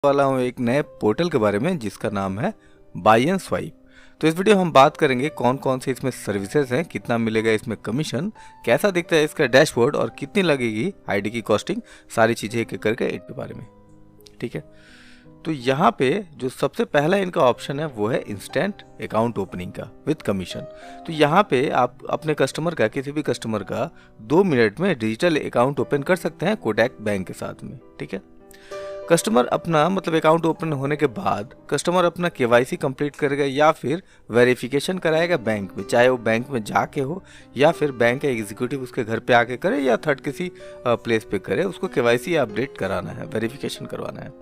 वाला हूँ एक नए पोर्टल के बारे में जिसका नाम है बाई एंड स्वाइप। तो इस वीडियो हम बात करेंगे कौन कौन सी इसमें सर्विसेज हैं, कितना मिलेगा इसमें कमीशन, कैसा दिखता है इसका डैशबोर्ड और कितनी लगेगी आईडी की कॉस्टिंग, सारी चीज़ें एक एक करके इनके बारे में। ठीक है, तो यहाँ पे जो सबसे पहला इनका ऑप्शन है वो है इंस्टेंट अकाउंट ओपनिंग का विद कमीशन। तो यहाँ पे आप अपने कस्टमर का, किसी भी कस्टमर का 2 मिनट में डिजिटल अकाउंट ओपन कर सकते हैं कोटक बैंक के साथ में। ठीक है, कस्टमर अपना अकाउंट ओपन होने के बाद कस्टमर अपना केवाईसी कंप्लीट करेगा या फिर वेरिफिकेशन कराएगा बैंक में, चाहे वो बैंक में जाके हो या फिर बैंक का एग्जीक्यूटिव उसके घर पे आके करे या थर्ड किसी प्लेस पे करे। उसको केवाईसी अपडेट कराना है, वेरिफिकेशन करवाना है।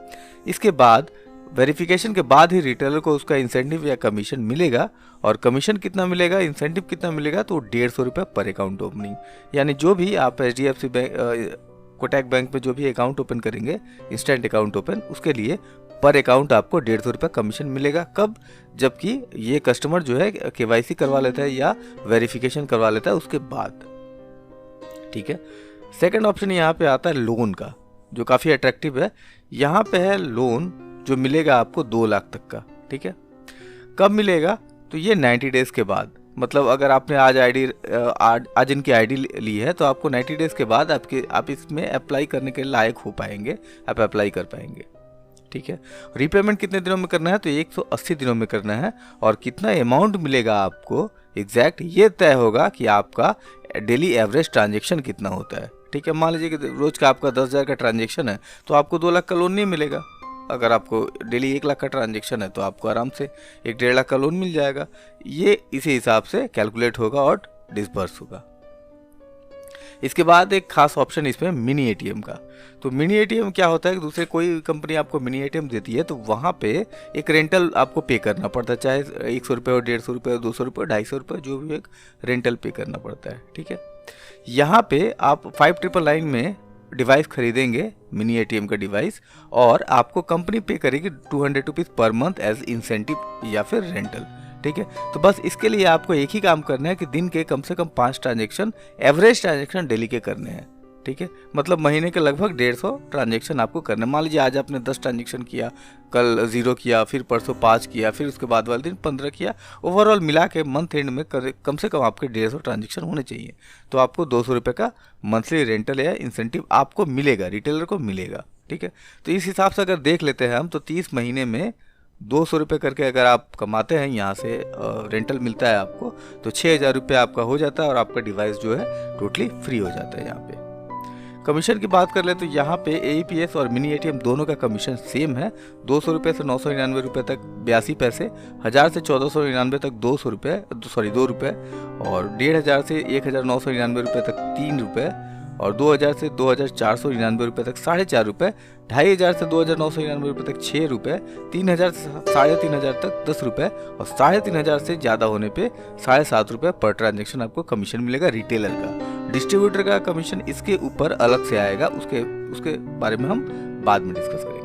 इसके बाद वेरिफिकेशन के बाद ही रिटेलर को उसका इंसेंटिव या कमीशन मिलेगा। और कमीशन कितना मिलेगा, इंसेंटिव कितना मिलेगा, तो 150 रुपये पर अकाउंट ओपनिंग। यानी जो भी आप HDFC बैंक, कोटक बैंक में जो भी अकाउंट ओपन करेंगे इंस्टेंट अकाउंट ओपन, उसके लिए पर अकाउंट आपको 150 रुपये कमीशन मिलेगा। कब? जबकि ये कस्टमर जो है केवाईसी करवा लेता है या वेरिफिकेशन करवा लेता है उसके बाद। ठीक है, सेकंड ऑप्शन यहाँ पे आता है लोन का, जो काफ़ी अट्रैक्टिव है। यहाँ पे है लोन जो मिलेगा आपको 2 लाख तक का। ठीक है, कब मिलेगा, तो ये 90 डेज के बाद। अगर आपने आज इनकी आईडी ली है तो आपको 90 डेज के बाद आप इसमें अप्लाई करने के लायक हो पाएंगे, आप अप्लाई कर पाएंगे। ठीक है, रिपेमेंट कितने दिनों में करना है, तो 180 दिनों में करना है। और कितना अमाउंट मिलेगा आपको एग्जैक्ट ये तय होगा कि आपका डेली एवरेज ट्रांजेक्शन कितना होता है। ठीक है, मान लीजिए कि रोज का आपका 10,000 का ट्रांजेक्शन है तो आपको 2 लाख का लोन नहीं मिलेगा। अगर आपको डेली 1 लाख का ट्रांजेक्शन है तो आपको आराम से 1-1.5 लाख का लोन मिल जाएगा। ये इसी हिसाब से कैलकुलेट होगा और डिसबर्स होगा। इसके बाद एक खास ऑप्शन इसमें मिनी एटीएम का। तो मिनी एटीएम क्या होता है कि दूसरे कोई कंपनी आपको मिनी एटीएम देती है तो वहाँ पे एक रेंटल आपको पे करना पड़ता है, चाहे 100 रुपये और 150 रुपये, 200 रुपये, 250 रुपये, जो भी एक रेंटल पे करना पड़ता है। ठीक है, यहाँ पे आप 5999 में डिवाइस खरीदेंगे, मिनी एटीएम का डिवाइस, और आपको कंपनी पे करेगी 200 rupees per month as incentive या फिर रेंटल। ठीक है, तो बस इसके लिए आपको एक ही काम करना है कि दिन के कम से कम 5 ट्रांजेक्शन, एवरेज ट्रांजेक्शन डेली के करने हैं। ठीक है, महीने के लगभग 150 ट्रांजेक्शन आपको करना है। मान लीजिए आज आपने 10 ट्रांजेक्शन किया, कल 0 किया, फिर परसों 5 किया, फिर उसके बाद वाले दिन 15 किया। ओवरऑल मिला के मंथ एंड में कम से कम आपके 150 ट्रांजेक्शन होने चाहिए। तो आपको 200 रुपये का मंथली रेंटल या इंसेंटिव आपको मिलेगा, रिटेलर को मिलेगा। ठीक है, तो इस हिसाब से अगर देख लेते हैं हम तो 30 महीने में 200 रुपये करके अगर आप कमाते हैं, यहाँ से रेंटल मिलता है आपको, तो 6,000 रुपये आपका हो जाता है और आपका डिवाइस जो है टोटली फ्री हो जाता है। यहाँ पे कमीशन की बात कर ले तो यहाँ पे AEPS और मिनी एटीएम दोनों का कमीशन सेम है। 200 रुपये से 999 रुपये तक 82 पैसे, 1000 से 1499 तक 2 रुपये, और 1500 से 1999 रुपये तक 3 रुपये, और 2000 से 2499 रुपये तक 4.5 रुपये, 2500 से 2999 रुपये तक 6 रुपये, 3000 से 3500 तक 10 रुपये, और 3500 से ज़्यादा होने पे 7.5 रुपये पर ट्रांजेक्शन आपको कमीशन मिलेगा रिटेलर का। डिस्ट्रीब्यूटर का कमीशन इसके ऊपर अलग से आएगा, उसके बारे में हम बाद में डिस्कस करेंगे।